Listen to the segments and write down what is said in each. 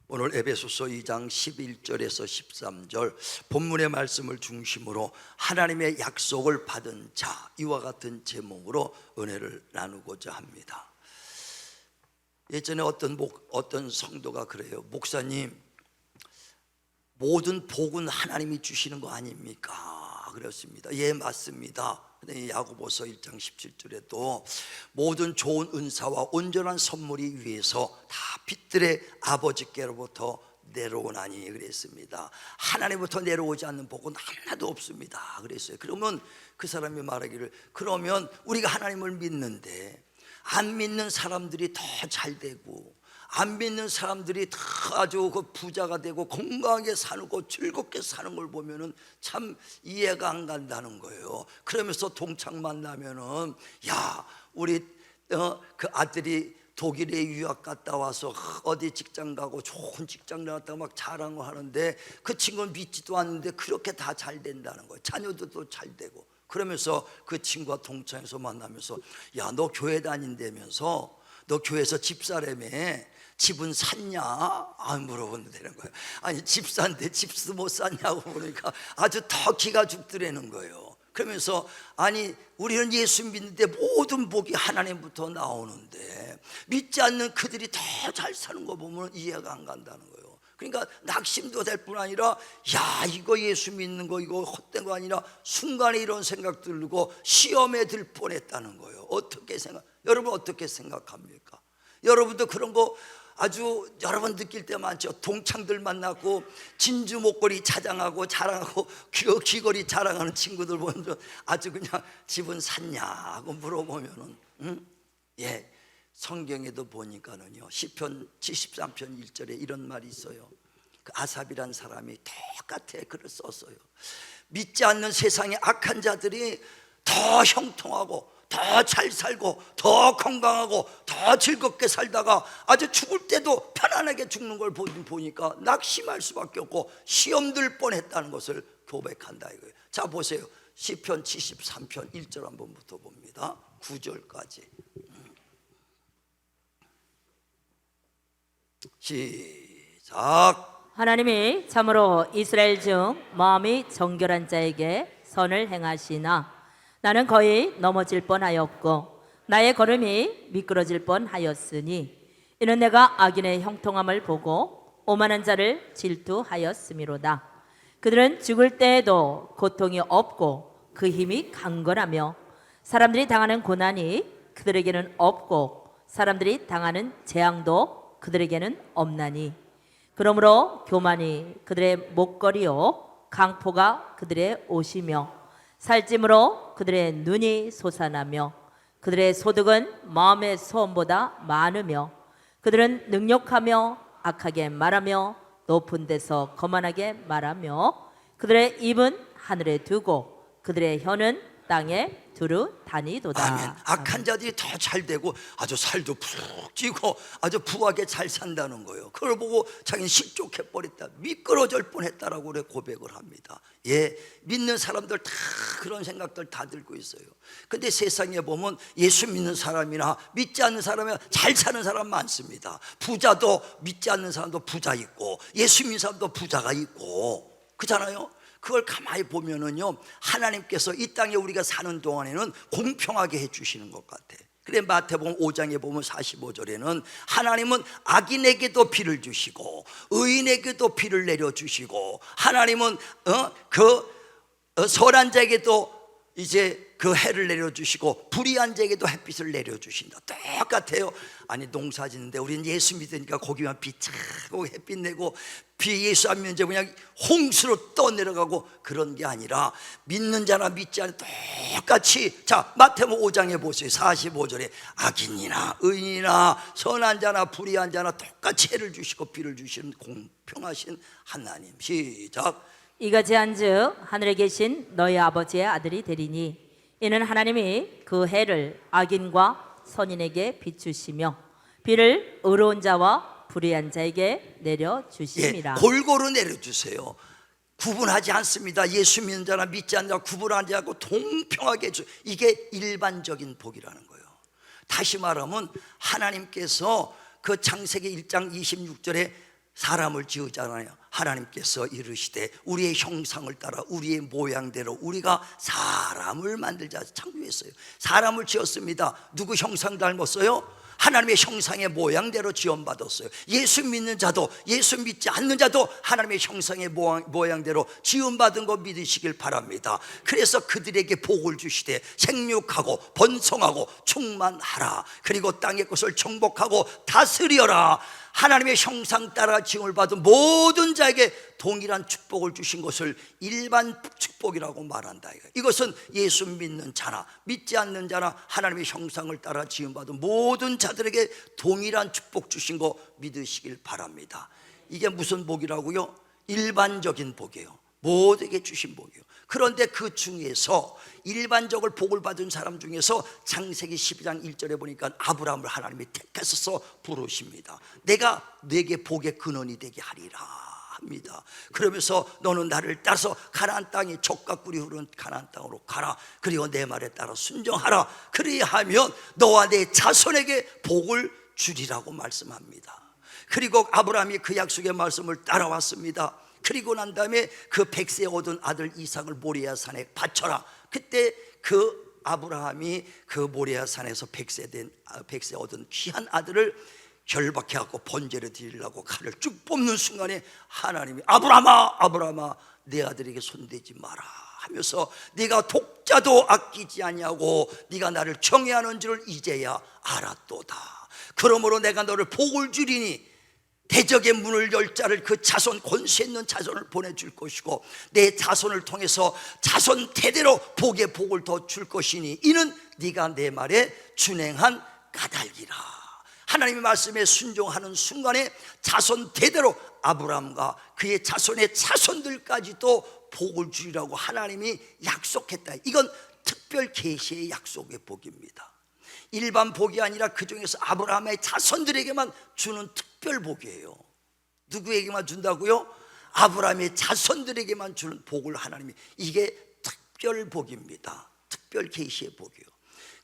오늘 에베소서 2장 11절에서 13절 본문의 말씀을 중심으로 하나님의 약속을 받은 자, 이와 같은 제목으로 은혜를 나누고자 합니다. 예전에 어떤 성도가 그래요. 목사님, 모든 복은 하나님이 주시는 거 아닙니까? 그랬습니다. 예, 맞습니다. 야고보서 1장 17절에도 모든 좋은 은사와 온전한 선물이 위에서 다 빛들의 아버지께로부터 내려오나니 그랬습니다. 하나님부터 내려오지 않는 복은 하나도 없습니다 그랬어요. 그러면 그 사람이 말하기를, 그러면 우리가 하나님을 믿는데 안 믿는 사람들이 더 잘 되고 안 믿는 사람들이 다 아주 그 부자가 되고 건강하게 사고 즐겁게 사는 걸 보면은 참 이해가 안 간다는 거예요. 그러면서 동창 만나면은, 야, 우리 그 아들이 독일에 유학 갔다 와서 어디 직장 가고 좋은 직장 나왔다고 막 자랑을 하는데 그 친구는 믿지도 않는데 그렇게 다 잘 된다는 거예요. 자녀들도 잘 되고. 그러면서 그 친구가 동창에서 만나면서, 야, 너 교회 다닌다면서 너 교회에서 집사라며, 집은 샀냐? 물어보면 되는 거예요. 아니, 집 샀는데 집도 못 샀냐고 그러니까 아주 더 기가 죽더라는 거예요. 그러면서, 아니, 우리는 예수 믿는데 모든 복이 하나님부터 나오는데 믿지 않는 그들이 더 잘 사는 거 보면 이해가 안 간다는 거예요. 그러니까 낙심도 될 뿐 아니라, 야, 이거 예수 믿는 거 이거 헛된 거 아니라 순간에 이런 생각 들고 시험에 들 뻔했다는 거예요. 여러분 어떻게 생각합니까? 여러분도 그런 거 아주 여러분 느낄 때 많죠. 동창들 만나고 진주 목걸이 자랑하고 귀걸이 자랑하는 친구들 보면 아주 그냥 집은 샀냐고 물어보면은, 예, 성경에도 보니까는요, 시편 73편 1절에 이런 말이 있어요. 그 아삽이란 사람이 똑같아 글을 썼어요. 믿지 않는 세상의 악한 자들이 더 형통하고 더 잘 살고 더 건강하고 더 즐겁게 살다가 아주 죽을 때도 편안하게 죽는 걸 보니까 낙심할 수밖에 없고 시험 들 뻔했다는 것을 고백한다 이거예요. 자, 보세요. 시편 73편 1절 한번부터 봅니다. 9절까지 시작. 하나님이 참으로 이스라엘 중 마음이 정결한 자에게 선을 행하시나 나는 거의 넘어질 뻔하였고 나의 걸음이 미끄러질 뻔하였으니 이는 내가 악인의 형통함을 보고 오만한 자를 질투하였음이로다. 그들은 죽을 때에도 고통이 없고 그 힘이 강건하며 사람들이 당하는 고난이 그들에게는 없고 사람들이 당하는 재앙도 그들에게는 없나니 그러므로 교만이 그들의 목걸이요 강포가 그들의 옷이며 살찜으로 그들의 눈이 솟아나며 그들의 소득은 마음의 소원보다 많으며 그들은 능욕하며 악하게 말하며 높은 데서 거만하게 말하며 그들의 입은 하늘에 두고 그들의 혀는 땅에 두루 다니도다. 아멘. 악한 자들이 더 잘 되고 아주 살도 푹 찌고 아주 부하게 잘 산다는 거예요. 그걸 보고 자기는 실족해 버렸다, 미끄러질 뻔했다라고 그래 고백을 합니다. 예, 믿는 사람들 다 그런 생각들 다 들고 있어요. 근데 세상에 보면 예수 믿는 사람이나 믿지 않는 사람이나 잘 사는 사람 많습니다. 부자도 믿지 않는 사람도 부자 있고 예수 믿는 사람도 부자가 있고 그렇잖아요. 그걸 가만히 보면은요, 하나님께서 이 땅에 우리가 사는 동안에는 공평하게 해주시는 것 같아. 그래, 마태복음 5장에 보면 45절에는 하나님은 악인에게도 비를 주시고 의인에게도 비를 내려주시고 하나님은 선한 자에게도 이제 그 해를 내려주시고 불의한 자에게도 햇빛을 내려주신다. 똑같아요. 아니, 농사 짓는데 우리는 예수 믿으니까 거기만 비 차고 햇빛 내고 비 예수 안 믿는 이제 그냥 홍수로 떠내려가고 그런 게 아니라 믿는 자나 믿지 않는 똑같이. 자, 마태복음 5장에 보세요. 45절에 악인이나 의인이나 선한 자나 불의한 자나 똑같이 해를 주시고 비를 주시는 공평하신 하나님. 시작. 이같이 한즉 하늘에 계신 너희 아버지의 아들이 되리니 이는 하나님이 그 해를 악인과 선인에게 비추시며 비를 의로운 자와 불의한 자에게 내려주심이라. 예, 골고루 내려주세요. 구분하지 않습니다. 예수 믿는 자나 믿지 않는 자 구분하지 않고 동평하게 해주. 이게 일반적인 복이라는 거예요. 다시 말하면 하나님께서 그 창세기 1장 26절에 사람을 지으잖아요. 하나님께서 이르시되 우리의 형상을 따라 우리의 모양대로 우리가 사람을 만들자 창조했어요. 사람을 지었습니다. 누구 형상 닮았어요? 하나님의 형상의 모양대로 지음받았어요. 예수 믿는 자도 예수 믿지 않는 자도 하나님의 형상의 모양대로 지음받은 거 믿으시길 바랍니다. 그래서 그들에게 복을 주시되 생육하고 번성하고 충만하라. 그리고 땅의 것을 정복하고 다스려라. 하나님의 형상 따라 지음을 받은 모든 자에게 동일한 축복을 주신 것을 일반 축복이라고 말한다. 이것은 예수 믿는 자나 믿지 않는 자나 하나님의 형상을 따라 지음받은 모든 자들에게 동일한 축복 주신 거 믿으시길 바랍니다. 이게 무슨 복이라고요? 일반적인 복이에요. 모두에게 주신 복이에요. 그런데 그 중에서 일반적으로 복을 받은 사람 중에서 창세기 12장 1절에 보니까 아브라함을 하나님이 택하셔서 부르십니다. 내가 네게 복의 근원이 되게 하리라 합니다. 그러면서 너는 나를 따라서 가나안 땅에 젖과 꿀이 흐르는 가나안 땅으로 가라. 그리고 내 말에 따라 순종하라. 그리하면 너와 내 자손에게 복을 주리라고 말씀합니다. 그리고 아브라함이 그 약속의 말씀을 따라왔습니다. 그리고 난 다음에 그 백세 얻은 아들 이삭을 모리아 산에 바쳐라. 그때 그 아브라함이 그 모리아 산에서 백세 얻은 귀한 아들을 결박해 갖고 번제를 드리려고 칼을 쭉 뽑는 순간에 하나님이 아브라함아 아브라함아 내 아들에게 손대지 마라 하면서 네가 독자도 아끼지 아니하고 네가 나를 경외하는 줄을 이제야 알았도다. 그러므로 내가 너를 복을 주리니 대적의 문을 열 자를 그 자손 권세 있는 자손을 보내줄 것이고 내 자손을 통해서 자손 대대로 복의 복을 더 줄 것이니 이는 네가 내 말에 준행한 까닭이라. 하나님의 말씀에 순종하는 순간에 자손 대대로 아브라함과 그의 자손의 자손들까지도 복을 주리라고 하나님이 약속했다. 이건 특별 계시의 약속의 복입니다. 일반 복이 아니라 그 중에서 아브라함의 자손들에게만 주는 특별 복이에요. 누구에게만 준다고요? 아브라함의 자손들에게만 주는 복을 하나님이, 이게 특별 복입니다. 특별 계시의 복이에요.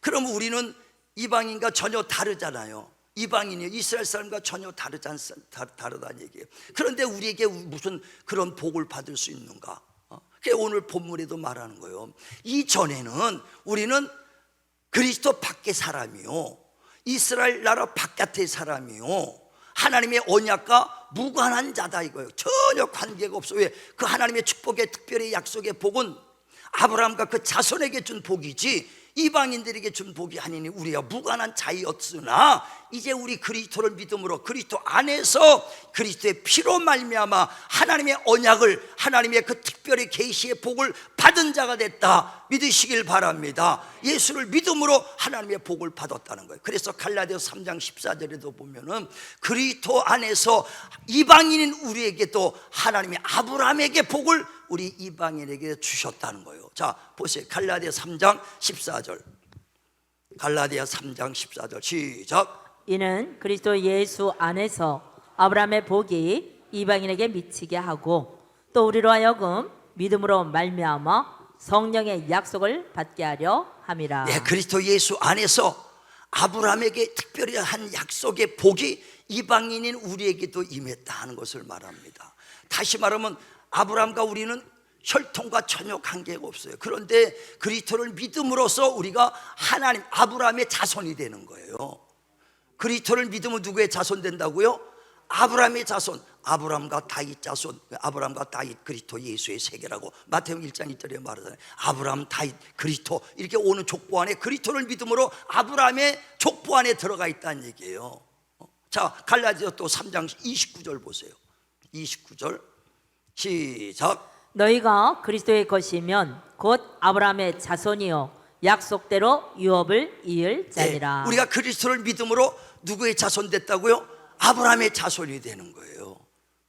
그럼 우리는 이방인과 전혀 다르잖아요. 이방인이 이스라엘 사람과 전혀 다르다는 얘기예요. 그런데 우리에게 무슨 그런 복을 받을 수 있는가? 그게 오늘 본문에도 말하는 거예요. 이전에는 우리는 그리스도 밖의 사람이요, 이스라엘 나라 바깥의 사람이요, 하나님의 언약과 무관한 자다 이거예요. 전혀 관계가 없어. 왜? 그 하나님의 축복의 특별히 약속의 복은 아브라함과 그 자손에게 준 복이지 이방인들에게 준 복이 아니니 우리가 무관한 자였으나 이제 우리 그리스도를 믿음으로 그리스도 안에서 그리스도의 피로 말미암아 하나님의 언약을, 하나님의 그 특별히 계시의 복을 받은 자가 됐다 믿으시길 바랍니다. 예수를 믿음으로 하나님의 복을 받았다는 거예요. 그래서 갈라디아서 3장 14절에도 보면은 그리스도 안에서 이방인인 우리에게도 하나님이 아브라함에게 복을 우리 이방인에게 주셨다는 거예요. 자 보세요. 갈라디아 3장 14절. 갈라디아 3장 14절 시작. 이는 그리스도 예수 안에서 아브라함의 복이 이방인에게 미치게 하고 또 우리로 하여금 믿음으로 말미암아 성령의 약속을 받게 하려 함이라. 네, 그리스도 예수 안에서 아브라함에게 특별히 한 약속의 복이 이방인인 우리에게도 임했다 하는 것을 말합니다. 다시 말하면 아브라함과 우리는 혈통과 전혀 관계가 없어요. 그런데 그리스도를 믿음으로써 우리가 하나님 아브라함의 자손이 되는 거예요. 그리스도를 믿으면 누구의 자손 된다고요? 아브라함의 자손. 아브라함과 다윗 자손. 아브라함과 다윗 그리스도 예수의 세계라고 마태복음 1장 1절에 말하잖아요. 아브라함 다윗 그리스도 이렇게 오는 족보 안에 그리스도를 믿음으로 아브라함의 족보 안에 들어가 있다는 얘기예요. 자 갈라디아 또 3장 29절 보세요. 29절 시작. 너희가 그리스도의 것이면 곧 아브라함의 자손이요 약속대로 유업을 이을 자니라. 네, 우리가 그리스도를 믿음으로 누구의 자손 됐다고요? 아브라함의 자손이 되는 거예요.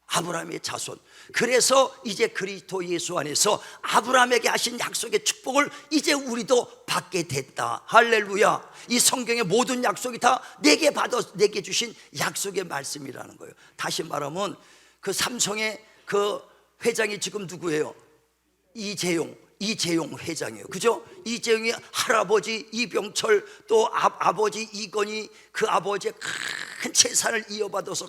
아브라함의 자손. 그래서 이제 그리스도 예수 안에서 아브라함에게 하신 약속의 축복을 이제 우리도 받게 됐다. 할렐루야. 이 성경의 모든 약속이 다 내게 주신 약속의 말씀이라는 거예요. 다시 말하면 그 삼성의 그 회장이 지금 누구예요? 이재용 회장이에요. 그죠? 이재용이 할아버지 이병철 또 아버지 이건희 그 아버지의 큰 재산을 이어받아서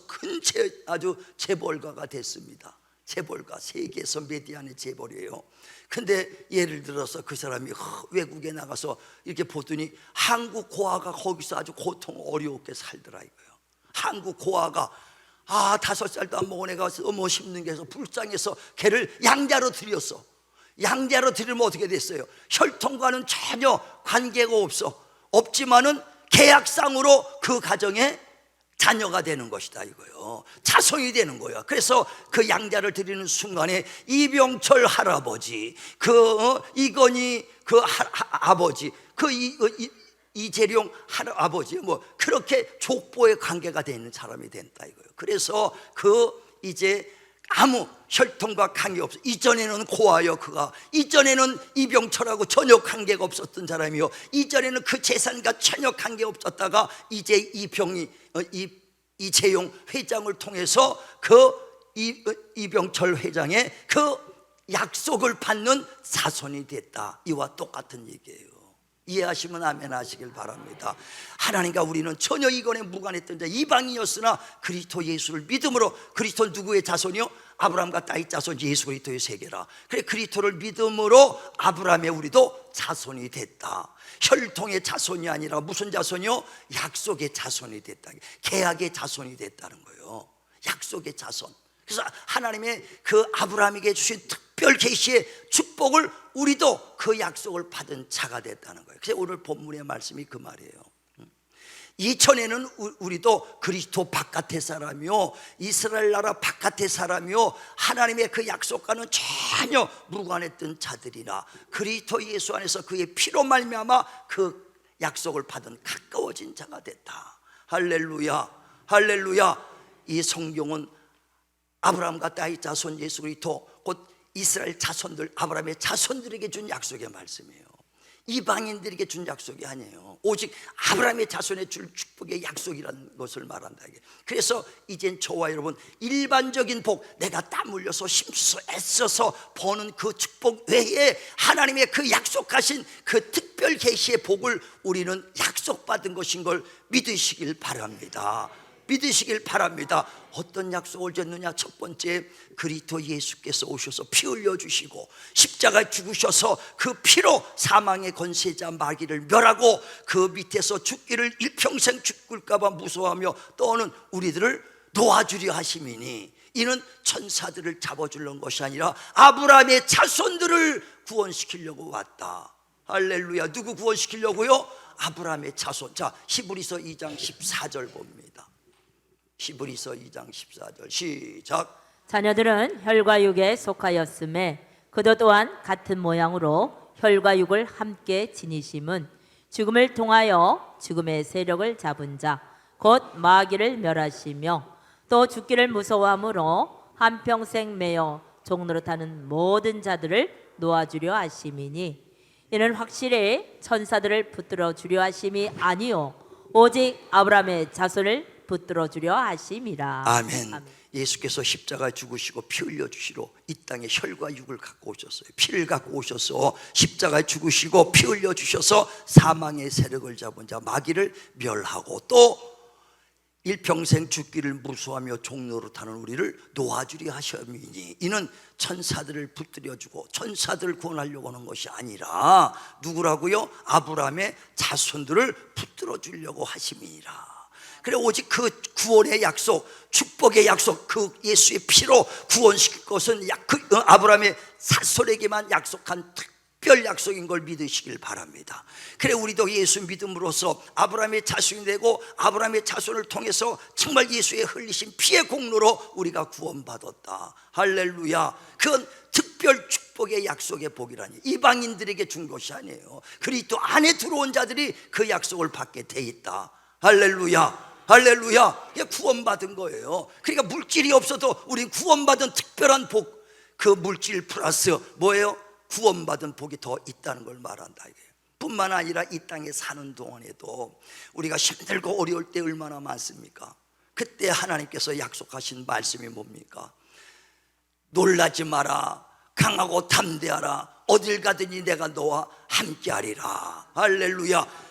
아주 재벌가가 됐습니다. 재벌가, 세계에서 메디안의 재벌이에요. 근데 예를 들어서 그 사람이 외국에 나가서 이렇게 보더니 한국 고아가 거기서 아주 고통 어렵게 살더라 이거예요. 한국 고아가 5살도 안 먹은 애가 어머 심는 게 해서 불쌍해서 걔를 양자로 들였어. 양자로 들이면 어떻게 됐어요? 혈통과는 전혀 관계가 없지만은 계약상으로 그 가정에 자녀가 되는 것이다 이거요. 자손이 되는 거야. 그래서 그 양자를 드리는 순간에 이병철 할아버지, 이건희 아버지, 이재룡 할아버지, 뭐 그렇게 족보의 관계가 되는 사람이 된다 이거예요. 그래서 이제 아무 혈통과 관계 없어. 이전에는 고아여 그가, 이전에는 이병철하고 전혀 관계가 없었던 사람이요, 이전에는 그 재산과 전혀 관계 없었다가 이제 이재용 회장을 통해서 이병철 회장의 그 약속을 받는 자손이 됐다. 이와 똑같은 얘기예요. 이해하시면 아멘 하시길 바랍니다. 하나님과 우리는 전혀 이건에 무관했던 자, 이방인이었으나 그리스도 예수를 믿음으로, 그리스도 누구의 자손이요? 아브라함과 딸의 자손 예수 그리스도의 세계라. 그래, 그리스도를 믿음으로 아브라함의 우리도 자손이 됐다. 혈통의 자손이 아니라 무슨 자손이요? 약속의 자손이 됐다. 계약의 자손이 됐다는 거예요. 약속의 자손. 그래서 하나님의 그 아브라함에게 주신 특별 계시의 축복을 우리도 그 약속을 받은 자가 됐다는 거예요. 그래서 오늘 본문의 말씀이 그 말이에요. 이전에는 우리도 그리스도 바깥의 사람이요, 이스라엘 나라 바깥의 사람이요, 하나님의 그 약속과는 전혀 무관했던 자들이나 그리스도 예수 안에서 그의 피로 말미암아 그 약속을 받은 가까워진 자가 됐다. 할렐루야, 할렐루야. 이 성경은 아브라함과 딸의 자손 예수 그리스도, 곧 이스라엘 자손들, 아브라함의 자손들에게 준 약속의 말씀이에요. 이방인들에게 준 약속이 아니에요. 오직 아브라함의 자손에 줄 축복의 약속이라는 것을 말한다. 그래서 이젠 저와 여러분, 일반적인 복, 내가 땀 흘려서 힘써 애써서 버는 그 축복 외에 하나님의 그 약속하신 그 특별 계시의 복을 우리는 약속받은 것인 걸 믿으시길 바랍니다. 믿으시길 바랍니다. 어떤 약속을 줬느냐? 첫 번째, 그리스도 예수께서 오셔서 피 흘려주시고 십자가에 죽으셔서 그 피로 사망의 권세자 마귀를 멸하고 그 밑에서 죽기를 일평생 죽을까봐 무서워하며 떠오는 우리들을 놓아주려 하심이니, 이는 천사들을 잡아주려는 것이 아니라 아브라함의 자손들을 구원시키려고 왔다. 할렐루야. 누구 구원시키려고요? 아브라함의 자손. 자, 히브리서 2장 14절 봅니다. 히브리서 2장 14절 시작. 자녀들은 혈과 육에 속하였음에 그도 또한 같은 모양으로 혈과 육을 함께 지니심은 죽음을 통하여 죽음의 세력을 잡은 자 곧 마귀를 멸하시며 또 죽기를 무서워함으로 한평생 매여 종노릇하는 모든 자들을 놓아주려 하심이니, 이는 확실히 천사들을 붙들어 주려 하심이 아니요 오직 아브라함의 자손을 붙들어 주려 하심이라. 아멘. 예수께서 십자가에 죽으시고 피 흘려 주시러 이 땅에 혈과 육을 갖고 오셨어요. 피를 갖고 오셔서 십자가에 죽으시고 피 흘려 주셔서 사망의 세력을 잡은 자 마귀를 멸하고 또 일평생 죽기를 무수하며 종노릇하는 우리를 놓아주려 하심이니, 이는 천사들을 붙들어주고 천사들을 구원하려고 하는 것이 아니라 누구라고요? 아브라함의 자손들을 붙들어주려고 하심이니라. 그래, 오직 그 구원의 약속, 축복의 약속, 그 예수의 피로 구원시킬 것은 아브라함의 자손에게만 약속한 특별 약속인 걸 믿으시길 바랍니다. 그래, 우리도 예수 믿음으로써 아브라함의 자손이 되고 아브라함의 자손을 통해서 정말 예수의 흘리신 피의 공로로 우리가 구원받았다. 할렐루야. 그건 특별 축복의 약속의 복이라니, 이방인들에게 준 것이 아니에요. 그리스도 안에 들어온 자들이 그 약속을 받게 돼 있다. 할렐루야, 할렐루야. 이게 구원받은 거예요. 그러니까 물질이 없어도 우린 구원받은 특별한 복, 그 물질 플러스 뭐예요? 구원받은 복이 더 있다는 걸 말한다 이게. 뿐만 아니라 이 땅에 사는 동안에도 우리가 힘들고 어려울 때 얼마나 많습니까? 그때 하나님께서 약속하신 말씀이 뭡니까? 놀라지 마라, 강하고 담대하라, 어딜 가든지 내가 너와 함께하리라. 할렐루야.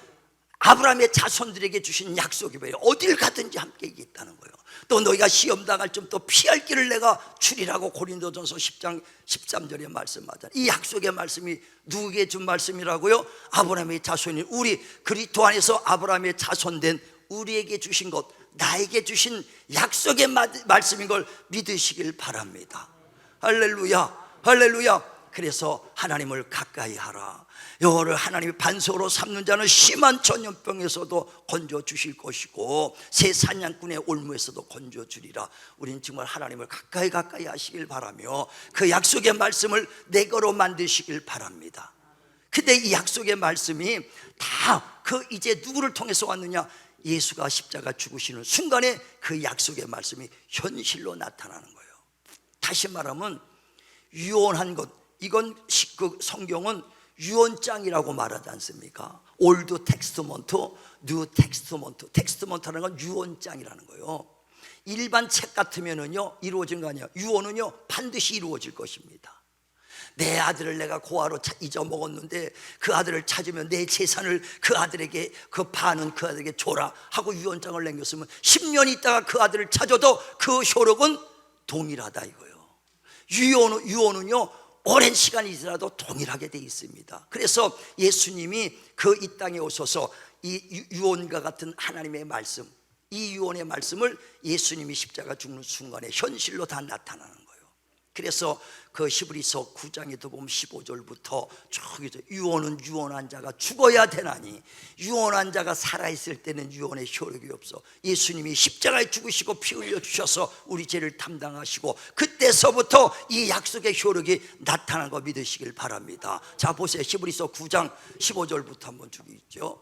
아브라함의 자손들에게 주신 약속이 뭐예요? 어딜 가든지 함께 있다는 거예요. 또 너희가 시험 당할 좀 또 피할 길을 내가 주리라고 고린도전서 10장 13절에 말씀하잖아요. 이 약속의 말씀이 누구에게 준 말씀이라고요? 아브라함의 자손인 우리 그리스도 안에서 아브라함의 자손된 우리에게 주신 것, 나에게 주신 약속의 말씀인 걸 믿으시길 바랍니다. 할렐루야, 할렐루야. 그래서 하나님을 가까이 하라. 여호와를 하나님의 반석으로 삼는 자는 심한 전염병에서도 건져주실 것이고 새 사냥꾼의 올무에서도 건져주리라. 우리는 정말 하나님을 가까이 하시길 바라며 그 약속의 말씀을 내 거로 만드시길 바랍니다. 근데 이 약속의 말씀이 다 그 이제 누구를 통해서 왔느냐? 예수가 십자가 죽으시는 순간에 그 약속의 말씀이 현실로 나타나는 거예요. 다시 말하면 유언한 것, 이건 그 성경은 유언장이라고 말하지 않습니까? 올드 텍스트먼트, 뉴 텍스트먼트. 텍스트먼트라는 건 유언장이라는 거예요. 일반 책 같으면은요 이루어진 거 아니에요. 유언은요 반드시 이루어질 것입니다. 내 아들을 내가 고아로 잊어먹었는데 그 아들을 찾으면 내 재산을 그 아들에게, 그 반은 그 아들에게 줘라 하고 유언장을 남겼으면 10년 있다가 그 아들을 찾아도 그 효력은 동일하다 이거예요. 유언은요 오랜 시간이 지나도 동일하게 돼 있습니다. 그래서 예수님이 그 이 땅에 오셔서 이 유언과 같은 하나님의 말씀, 이 유언의 말씀을 예수님이 십자가 죽는 순간에 현실로 다 나타나는 거예요. 그래서 그 히브리서 9장에도 보면 15절부터 저기서 유언은 유언한 자가 죽어야 되나니 유언한 자가 살아있을 때는 유언의 효력이 없어. 예수님이 십자가에 죽으시고 피 흘려 주셔서 우리 죄를 담당하시고 그때서부터 이 약속의 효력이 나타난 거 믿으시길 바랍니다. 자 보세요. 히브리서 9장 15절부터 한번 주기 있죠.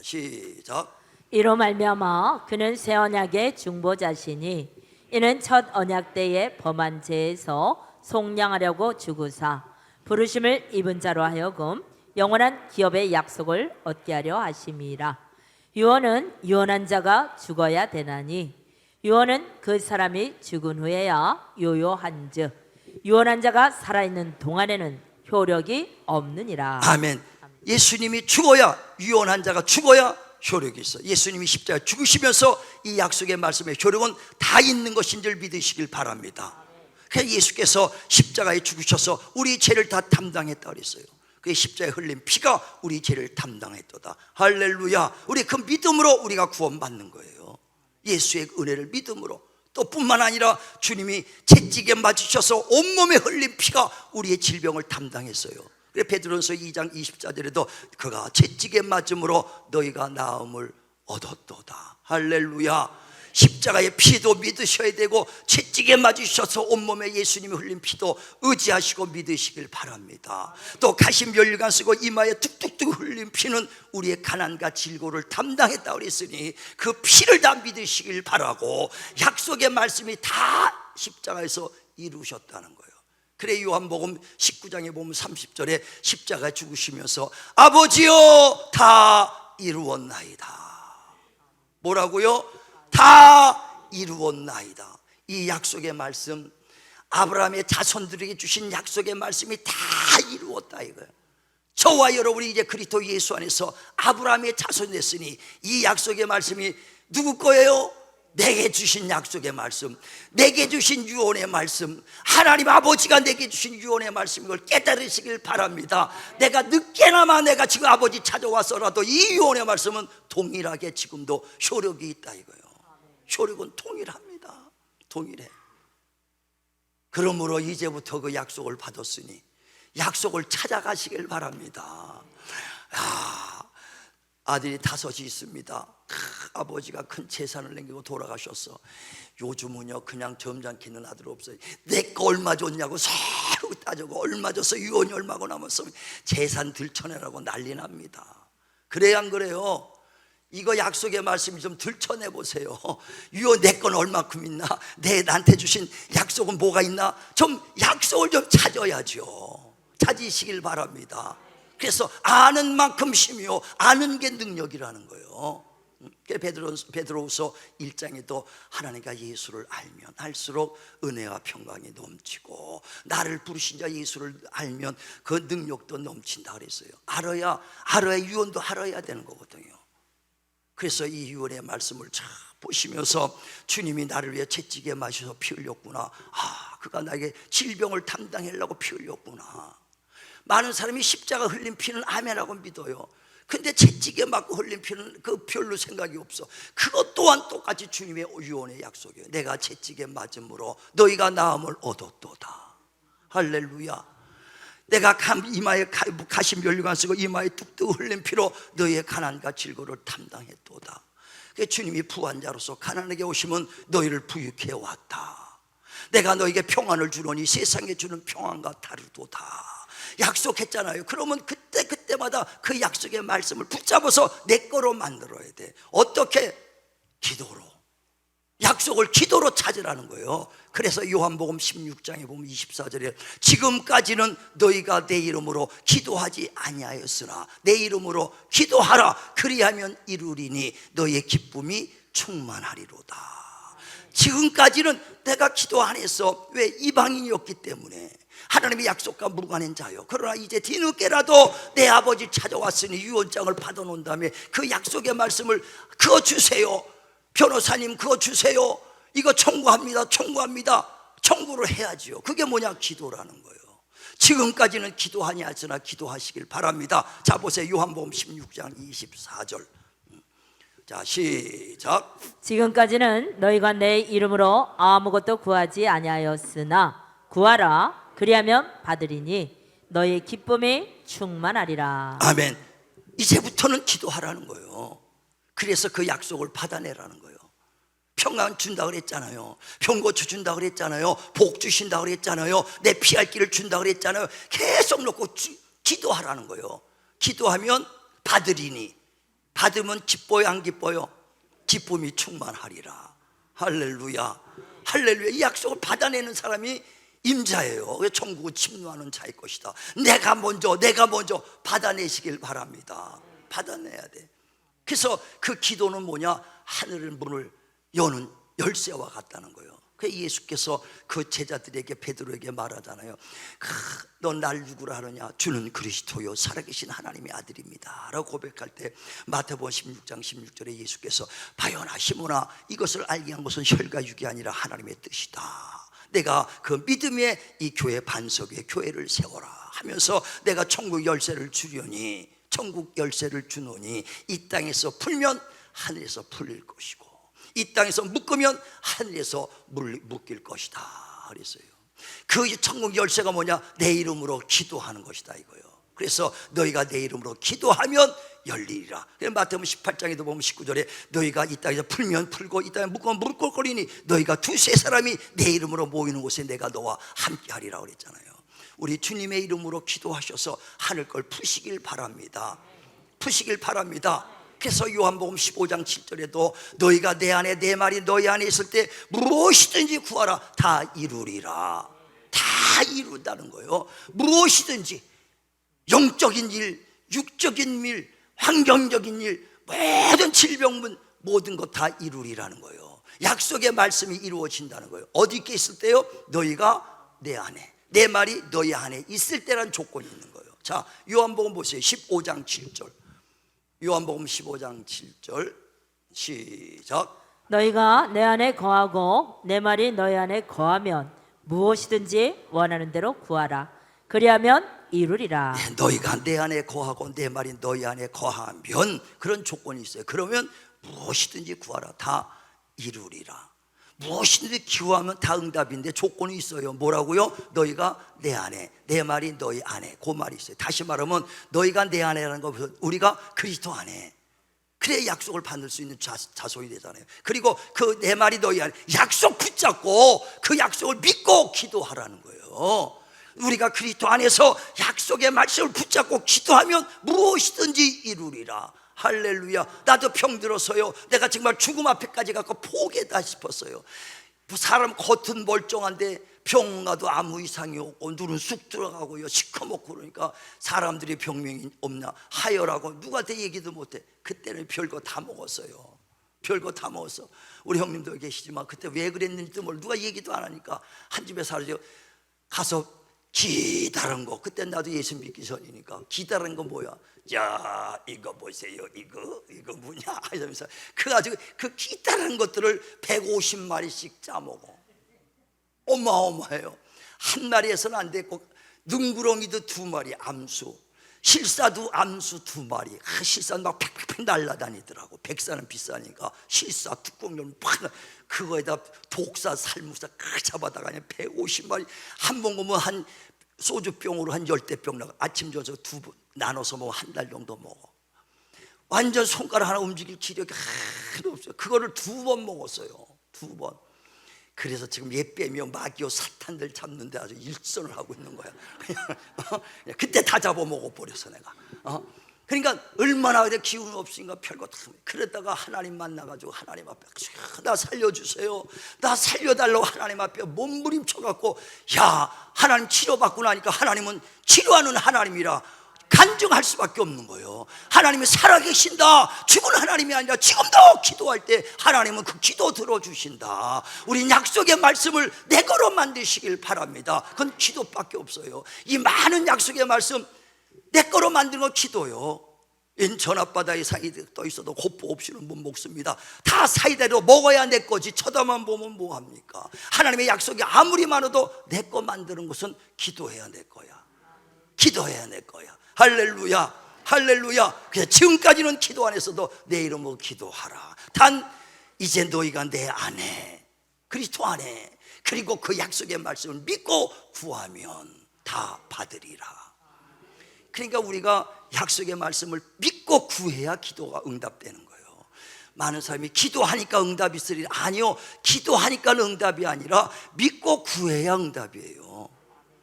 시작. 이로 말미암아 그는 새 언약의 중보자시니 이는 첫 언약 때에 범한 죄에서 속량하려고 죽으사 부르심을 입은 자로 하여금 영원한 기업의 약속을 얻게 하려 하심이라. 유언은 유언한 자가 죽어야 되나니 유언은 그 사람이 죽은 후에야 요요한즉 유언한 자가 살아있는 동안에는 효력이 없느니라. 아멘. 예수님이 죽어야, 유언한 자가 죽어야 효력이 있어. 예수님이 십자가에 죽으시면서 이 약속의 말씀의 효력은 다 있는 것인 줄 믿으시길 바랍니다. 그래서 예수께서 십자가에 죽으셔서 우리 죄를 다 담당했다 그랬어요. 그 십자가에 흘린 피가 우리 죄를 담당했도다. 할렐루야. 우리 그 믿음으로 우리가 구원받는 거예요. 예수의 은혜를 믿음으로. 또 뿐만 아니라 주님이 채찍에 맞으셔서 온몸에 흘린 피가 우리의 질병을 담당했어요. 그래서 베드로전서 2장 24절에도 그가 채찍에 맞음으로 너희가 나음을 얻었도다. 할렐루야. 십자가의 피도 믿으셔야 되고 채찍에 맞으셔서 온몸에 예수님이 흘린 피도 의지하시고 믿으시길 바랍니다. 또 가심 열간 쓰고 이마에 뚝뚝뚝 흘린 피는 우리의 가난과 질고를 담당했다 그랬으니 그 피를 다 믿으시길 바라고 약속의 말씀이 다 십자가에서 이루셨다는 거예요. 그래 요한복음 19장에 보면 30절에 십자가에 죽으시면서 아버지여 다 이루었나이다. 뭐라고요? 다 이루었나이다. 이 약속의 말씀, 아브라함의 자손들에게 주신 약속의 말씀이 다 이루었다 이거예요. 저와 여러분이 이제 그리스도 예수 안에서 아브라함의 자손이 됐으니 이 약속의 말씀이 누구 거예요? 내게 주신 약속의 말씀, 내게 주신 유언의 말씀, 하나님 아버지가 내게 주신 유언의 말씀, 이걸 깨달으시길 바랍니다. 내가 늦게나마 내가 지금 아버지 찾아와서라도 이 유언의 말씀은 동일하게 지금도 효력이 있다 이거예요. 효력은 동일합니다. 동일해. 그러므로 이제부터 그 약속을 받았으니 약속을 찾아가시길 바랍니다. 아들이 5이 있습니다. 아버지가 큰 재산을 남기고 돌아가셨어. 요즘은요 그냥 점잖게 있는 아들 없어요. 내 거 얼마 줬냐고 서로 따지고 얼마 줬어, 유언이 얼마고 남았어, 재산 들춰내라고 난리 납니다. 그래야 안 그래요? 이거 약속의 말씀이 좀 들춰내보세요. 유언 내 건 얼마큼 있나, 나한테 주신 약속은 뭐가 있나, 좀 약속을 좀 찾아야죠. 찾으시길 바랍니다. 그래서 아는 만큼 힘이요 아는 게 능력이라는 거예요. 베드로후서 1장에도 하나님과 예수를 알면 알수록 은혜와 평강이 넘치고 나를 부르신 자 예수를 알면 그 능력도 넘친다 그랬어요. 알아야 유언도 알아야 되는 거거든요. 그래서 이 유언의 말씀을 잘 보시면서 주님이 나를 위해 채찍에 맞아서 피 흘렸구나. 그가 나에게 질병을 담당하려고 피 흘렸구나. 많은 사람이 십자가 흘린 피는 아멘하고 믿어요. 근데 채찍에 맞고 흘린 피는 그 별로 생각이 없어. 그것 또한 똑같이 주님의 유언의 약속이에요. 내가 채찍에 맞음으로 너희가 나음을 얻었도다. 할렐루야. 내가 이마에 가시 면류관 쓰고 이마에 뚝뚝 흘린 피로 너희의 가난과 질고를 담당했도다. 주님이 부한자로서 가난하게 오시면 너희를 부유케 왔다. 내가 너희에게 평안을 주노니 세상에 주는 평안과 다르도다. 약속했잖아요. 그러면 그때마다 그 약속의 말씀을 붙잡아서 내 거로 만들어야 돼. 어떻게? 기도로. 약속을 기도로 찾으라는 거예요. 그래서 요한복음 16장에 보면 24절에 지금까지는 너희가 내 이름으로 기도하지 아니하였으나 내 이름으로 기도하라. 그리하면 이루리니 너희의 기쁨이 충만하리로다. 지금까지는 내가 기도 안 했어. 왜? 이방인이었기 때문에. 하나님의 약속과 무관한 자요. 그러나 이제 뒤늦게라도 내 아버지 찾아왔으니 유언장을 받아놓은 다음에 그 약속의 말씀을 그거 주세요. 변호사님 그거 주세요. 이거 청구합니다. 청구를 해야지요. 그게 뭐냐? 기도라는 거예요. 지금까지는 기도하니 하으나 기도하시길 바랍니다. 자 보세요. 요한복음 16장 24절. 자 시작. 지금까지는 너희가 내 이름으로 아무것도 구하지 아니하였으나 구하라. 그리하면 받으리니 너희의 기쁨이 충만하리라. 아멘. 이제부터는 기도하라는 거예요. 그래서 그 약속을 받아내라는 거예요. 평안 준다 그랬잖아요. 병고쳐 준다 그랬잖아요. 복 주신다 그랬잖아요. 내 피할 길을 준다 그랬잖아요. 계속 놓고 기도하라는 거예요. 기도하면 받으리니. 받으면 기뻐요 안 기뻐요? 기쁨이 충만하리라. 할렐루야. 할렐루야. 이 약속을 받아내는 사람이 임자예요. 천국은 침노하는 자의 것이다. 내가 먼저 받아내시길 바랍니다. 받아내야 돼. 그래서 그 기도는 뭐냐? 하늘의 문을 여는 열쇠와 같다는 거예요. 그 예수께서 그 제자들에게 베드로에게 말하잖아요. 넌 날 누구라 하느냐? 주는 그리스도요 살아계신 하나님의 아들입니다 라고 고백할 때 마태복음 16장 16절에 예수께서 바요나 시몬아 이것을 알게 한 것은 혈과 육이 아니라 하나님의 뜻이다. 내가 그 믿음의 이 교회 반석 위에 교회를 세워라 하면서 내가 천국 열쇠를 주려니 천국 열쇠를 주노니 이 땅에서 풀면 하늘에서 풀릴 것이고 이 땅에서 묶으면 하늘에서 묶일 것이다 그랬어요. 그 천국 열쇠가 뭐냐? 내 이름으로 기도하는 것이다 이거예요. 그래서 너희가 내 이름으로 기도하면 열리리라. 마태복음 18장에도 보면 19절에 너희가 이 땅에서 풀면 풀고 이 땅에 묶으면 묶을 거리니 너희가 두세 사람이 내 이름으로 모이는 곳에 내가 너와 함께 하리라 그랬잖아요. 우리 주님의 이름으로 기도하셔서 하늘 걸 푸시길 바랍니다. 푸시길 바랍니다. 그래서 요한복음 15장 7절에도 너희가 내 안에 내 말이 너희 안에 있을 때 무엇이든지 구하라 다 이루리라. 다 이룬다는 거예요. 무엇이든지 영적인 일, 육적인 일, 환경적인 일, 모든 질병문 모든 것 다 이루리라는 거예요. 약속의 말씀이 이루어진다는 거예요. 어디 있게 있을 때요? 너희가 내 안에 내 말이 너희 안에 있을 때란 조건이 있는 거예요. 자 요한복음 보세요. 15장 7절. 요한복음 15장 7절 시작. 너희가 내 안에 거하고 내 말이 너희 안에 거하면 무엇이든지 원하는 대로 구하라. 그리하면 이루리라. 너희가 내 안에 거하고 내 말이 너희 안에 거하면 그런 조건이 있어요. 그러면 무엇이든지 구하라 다 이루리라. 무엇이든지 기도하면 다 응답인데 조건이 있어요. 뭐라고요? 너희가 내 안에 내 말이 너희 안에 그 말이 있어요. 다시 말하면 너희가 내 안에라는 거 우리가 그리스도 안에 그래야 약속을 받을 수 있는 자손이 되잖아요. 그리고 그 내 말이 너희 안에 약속 붙잡고 그 약속을 믿고 기도하라는 거예요. 우리가 그리스도 안에서 약속의 말씀을 붙잡고 기도하면 무엇이든지 이루리라. 할렐루야. 나도 병들어서요 내가 정말 죽음 앞에까지 가고 포기했다 싶었어요. 사람 겉은 멀쩡한데 병 가도 아무 이상이 없고 눈은 쑥 들어가고요 시커멓고 그러니까 사람들이 병명이 없나 하혈하고 누구한테 얘기도 못해. 그때는 별거 다 먹었어요. 별거 다 먹었어. 우리 형님도 계시지만 그때 왜 그랬는지도 모르고 누가 얘기도 안 하니까 한 집에 살아서 가서 기다란 거, 그때 나도 예수 믿기 전이니까 기다란 거 뭐야? 야, 이거 보세요, 이거 뭐냐 이러면서 그 아주 그 기다란 것들을 150마리씩 짜먹어. 어마어마해요. 한 마리에서는 안 됐고, 능구렁이도 2마리, 암수, 실사도 암수 2마리. 실사는 막 팍팍팍 날라다니더라고. 백사는 비싸니까 실사 뚜껑을 팍, 그거에다 독사 살무사 크 잡아다가 그냥 150마리 한 번 보면 한 소주병으로 한 10대병 나가. 아침 저녁 2번 나눠서 먹어. 한 달 정도 먹어. 완전 손가락 하나 움직일 기력이 하나도 없어요. 그거를 2번 먹었어요. 2번. 그래서 지금 얘 빼며 마귀오 사탄들 잡는데 아주 일선을 하고 있는 거야. 그냥 그때 다 잡아먹어 버렸어 내가. 그러니까 얼마나 기운 없으니까 별거 다. 그러다가 하나님 만나가지고 하나님 앞에 나 살려주세요, 나 살려달라고 하나님 앞에 몸부림쳐갖고, 야, 하나님 치료받고 나니까 하나님은 치료하는 하나님이라 간증할 수밖에 없는 거예요. 하나님이 살아계신다. 죽은 하나님이 아니라 지금도 기도할 때 하나님은 그 기도 들어주신다. 우리 약속의 말씀을 내 거로 만드시길 바랍니다. 그건 기도밖에 없어요. 이 많은 약속의 말씀 내 거로 만드는 건 기도요. 전앞바다에 사이드 떠 있어도 고포 없이는 못 먹습니다. 다 사이다로 먹어야 내 거지 쳐다만 보면 뭐합니까? 하나님의 약속이 아무리 많아도 내 거 만드는 것은 기도해야 내 거야. 기도해야 내 거야. 할렐루야, 할렐루야. 그래서 지금까지는 기도 안 했어도 내 이름으로 기도하라. 단 이제 너희가 내 안에, 그리스도 안에, 그리고 그 약속의 말씀을 믿고 구하면 다 받으리라. 그러니까 우리가 약속의 말씀을 믿고 구해야 기도가 응답되는 거예요. 많은 사람이 기도하니까 응답이 있으리라. 아니요, 기도하니까 응답이 아니라 믿고 구해야 응답이에요.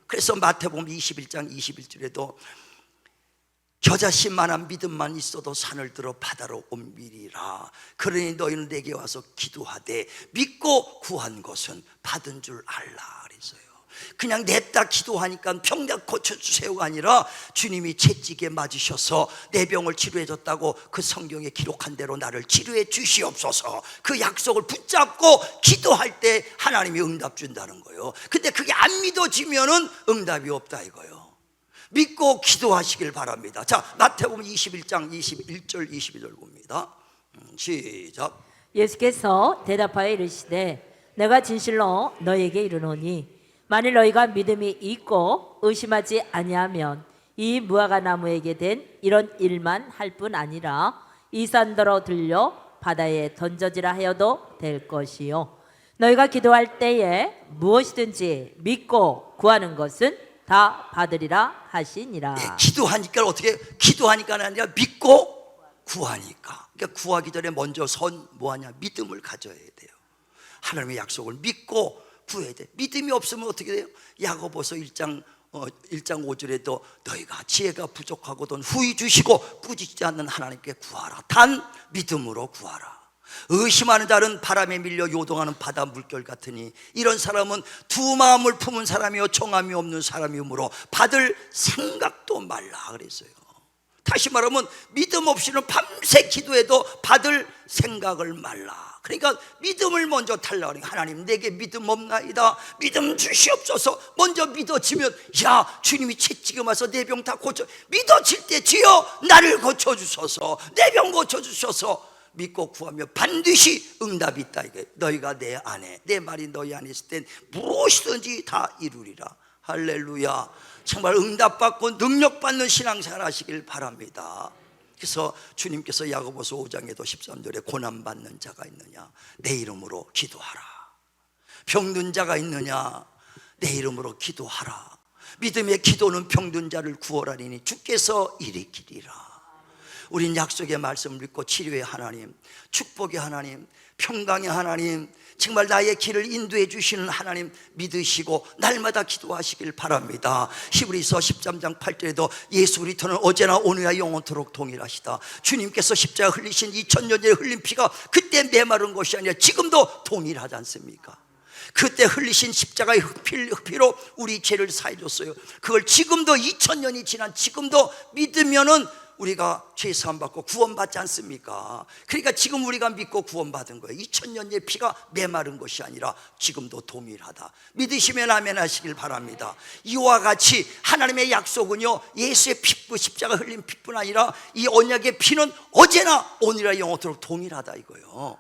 그래서 마태복음 21장 21절에도 겨자씨만한 믿음만 있어도 산을 들어 바다로 옮기리라. 그러니 너희는 내게 와서 기도하되 믿고 구한 것은 받은 줄 알라 그랬어요. 그냥 냅다 기도하니까 병 다 고쳐주세요가 아니라 주님이 채찍에 맞으셔서 내 병을 치료해 줬다고 그 성경에 기록한 대로 나를 치료해 주시옵소서, 그 약속을 붙잡고 기도할 때 하나님이 응답 준다는 거예요. 근데 그게 안 믿어지면은 응답이 없다 이거예요. 믿고 기도하시길 바랍니다. 자, 마태복음 21장 21절 22절 봅니다. 시작. 예수께서 대답하여 이르시되 내가 진실로 너희에게 이르노니 만일 너희가 믿음이 있고 의심하지 아니하면 이 무화과 나무에게 된 이런 일만 할 뿐 아니라 이 산더러 들려 바다에 던져지라 하여도 될 것이요 너희가 기도할 때에 무엇이든지 믿고 구하는 것은 다 받으리라 하시니라. 네, 기도하니까 어떻게? 기도하니까 아니라 믿고 구하니까. 그러니까 구하기 전에 먼저 뭐하냐? 믿음을 가져야 돼요. 하나님의 약속을 믿고 구해야 돼. 믿음이 없으면 어떻게 돼요? 야고보서 1장 5절에도 너희가 지혜가 부족하거든 후히 주시고 꾸짖지 않는 하나님께 구하라. 단 믿음으로 구하라. 의심하는 자는 바람에 밀려 요동하는 바다 물결 같으니 이런 사람은 두 마음을 품은 사람이요 정함이 없는 사람이므로 받을 생각도 말라 그랬어요. 다시 말하면 믿음 없이는 밤새 기도해도 받을 생각을 말라. 그러니까 믿음을 먼저 달라. 하나님 내게 믿음 없나이다, 믿음 주시옵소서. 먼저 믿어지면 야, 주님이 채찍에 와서 내 병 다 고쳐. 믿어질 때 주여 나를 고쳐주소서, 내 병 고쳐주소서. 믿고 구하면 반드시 응답이 있다. 이게 너희가 내 안에, 내 말이 너희 안에 있을 땐 무엇이든지 다 이루리라. 할렐루야. 정말 응답받고 능력받는 신앙생활 하시길 바랍니다. 그래서 주님께서 야고보서 5장에도 13절에 고난받는 자가 있느냐 내 이름으로 기도하라. 병든 자가 있느냐 내 이름으로 기도하라. 믿음의 기도는 병든 자를 구원하리니 주께서 일으키리라. 우린 약속의 말씀을 믿고 치료의 하나님, 축복의 하나님, 평강의 하나님, 정말 나의 길을 인도해 주시는 하나님 믿으시고 날마다 기도하시길 바랍니다. 히브리서 13장 8절에도 예수 그리스도는 어제나 오늘나 영원토록 동일하시다. 주님께서 십자가 흘리신 2000년 전에 흘린 피가 그때 메마른 것이 아니라 지금도 동일하지 않습니까? 그때 흘리신 십자가의 피로 우리 죄를 사해 줬어요. 그걸 지금도 2000년이 지난 지금도 믿으면은 우리가 죄 사함 받고 구원받지 않습니까? 그러니까 지금 우리가 믿고 구원받은 거예요. 2000년의 피가 메마른 것이 아니라 지금도 동일하다. 믿으시면 아멘 하시길 바랍니다. 이와 같이 하나님의 약속은요, 예수의 피뿐, 십자가 흘린 피뿐 아니라 이 언약의 피는 어제나 오늘이나 영원토록 동일하다 이거예요.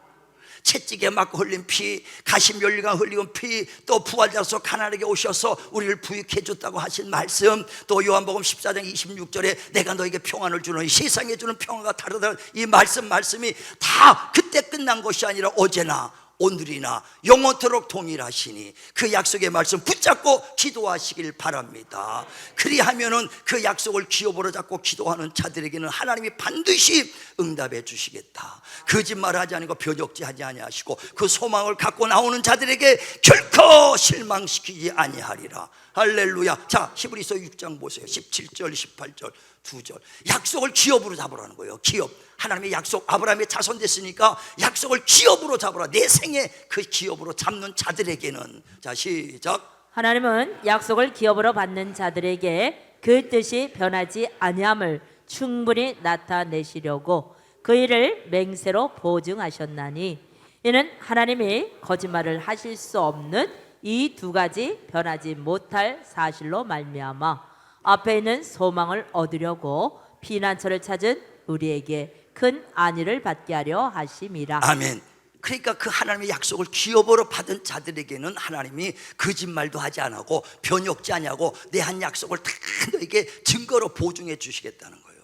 채찍에 맞고 흘린 피, 가시면류관 흘린 피, 또 부활자로서 가나안에게 오셔서 우리를 부유케 해줬다고 하신 말씀, 또 요한복음 14장 26절에 내가 너에게 평안을 주노니 세상에 주는 평안과 다르다는 이 말씀이 다 그때 끝난 것이 아니라 어제나 오늘이나 영원토록 동일하시니 그 약속의 말씀 붙잡고 기도하시길 바랍니다. 그리하면은 그 약속을 기업으로 잡고 기도하는 자들에게는 하나님이 반드시 응답해 주시겠다. 거짓말하지 않고 변역지하지 아니하시고 그 소망을 갖고 나오는 자들에게 결코 실망시키지 아니하리라. 할렐루야. 자, 히브리서 6장 보세요. 17절 18절 2절. 약속을 기업으로 잡으라는 거예요. 기업. 하나님의 약속, 아브라함의 자손 됐으니까 약속을 기업으로 잡으라. 내 생에 그 기업으로 잡는 자들에게는, 자 시작. 하나님은 약속을 기업으로 받는 자들에게 그 뜻이 변하지 아니함을 충분히 나타내시려고 그 일을 맹세로 보증하셨나니, 이는 하나님이 거짓말을 하실 수 없는 이 두 가지 변하지 못할 사실로 말미암아 앞에 있는 소망을 얻으려고 피난처를 찾은 우리에게 큰 안위를 받게 하려 하심이라. 아멘. 그러니까 그 하나님의 약속을 기업으로 받은 자들에게는 하나님이 거짓말도 하지 않고 변역지 아니하고 내 한 약속을 다 너에게 증거로 보증해 주시겠다는 거예요.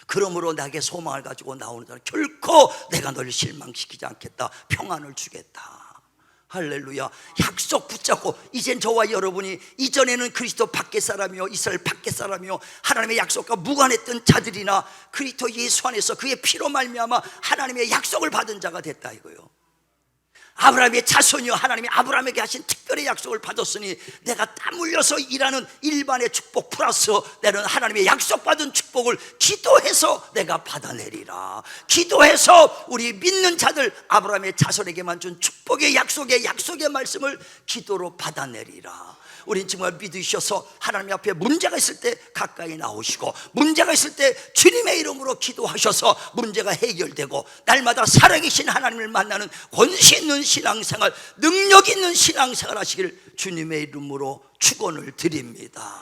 그러므로 나에게 소망을 가지고 나오는 자는 결코 내가 너를 실망시키지 않겠다, 평안을 주겠다. 할렐루야. 약속 붙잡고, 이젠 저와 여러분이 이전에는 그리스도 밖의 사람이요 이스라엘 밖의 사람이요 하나님의 약속과 무관했던 자들이나 그리스도 예수 안에서 그의 피로 말미암아 하나님의 약속을 받은 자가 됐다 이거예요. 아브라함의 자손이요 하나님이 아브라함에게 하신 특별히 약속을 받았으니 내가 땀 흘려서 일하는 일반의 축복 플러스 내는 하나님의 약속받은 축복을 기도해서 내가 받아내리라. 기도해서 우리 믿는 자들 아브라함의 자손에게만 준 축복의 약속의 말씀을 기도로 받아내리라. 우린 정말 믿으셔서 하나님 앞에 문제가 있을 때 가까이 나오시고, 문제가 있을 때 주님의 이름으로 기도하셔서 문제가 해결되고, 날마다 살아계신 하나님을 만나는 권세 있는 신앙생활, 능력 있는 신앙생활 하시길 주님의 이름으로 축원을 드립니다.